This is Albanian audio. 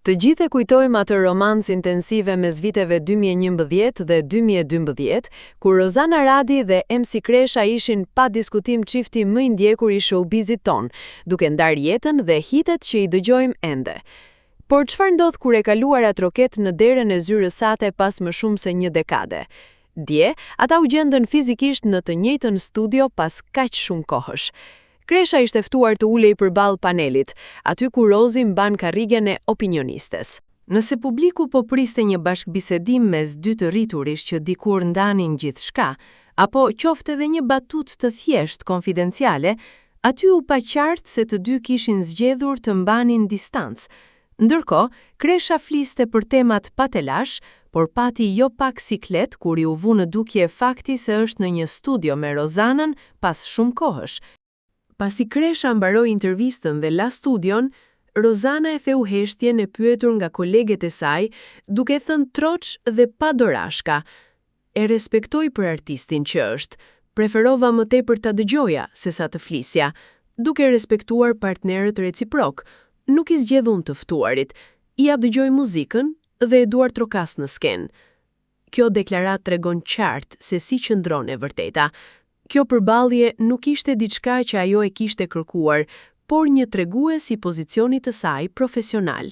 Të gjithë e kujtojmë atë romancë intensive mes viteve 2011 dhe 2012, kur Rozana Radi dhe MC Kresha ishin pa diskutim çifti më i ndjekur i showbizit ton, duke ndarë jetën dhe hitet që i dëgjojmë ende. Por çfarë ndodh kur e kaluara troket në derën e zyrës sate pas më shumë se një dekade? Dje, ata u gjendën fizikisht në të njëjtën studio pas kaq shumë kohësh. Kresha ishte ftuar të ulej përballë panelit, aty ku Rozi mban karrigen e opinionistes. Nëse publiku po priste një bashkëbisedim mes dy të rriturish që dikur ndanin gjithçka, apo qofte edhe një batut të thjesht konfidenciale, aty u pa qartë se të dy kishin zgjedhur të mbanin distancë. Ndërkohë, Kresha fliste për temat pa telash, por pati jo pak siklet kur i u vu në dukje fakti se është në një studio me Rozanën pas shumë kohësh. Pasi Kresha mbaroi intervistën dhe la studion, Rozana e theu heshtjen e pyetur nga koleget e saj, duke thënë troç dhe pa dorashka. E respektoj për artistin që është, preferova më tepër ta dëgjoja se sa të flisja, duke respektuar partnerët reciprok. Nuk i zgjedh unë të ftuarit, i jap dëgjoj muzikën dhe e duar trokas në skenë. Kjo deklarat tregon qartë se si qëndron e vërteta. Kjo përballje nuk ishte diçka që ajo e kishte kërkuar, por një tregues i pozicionit të saj profesional.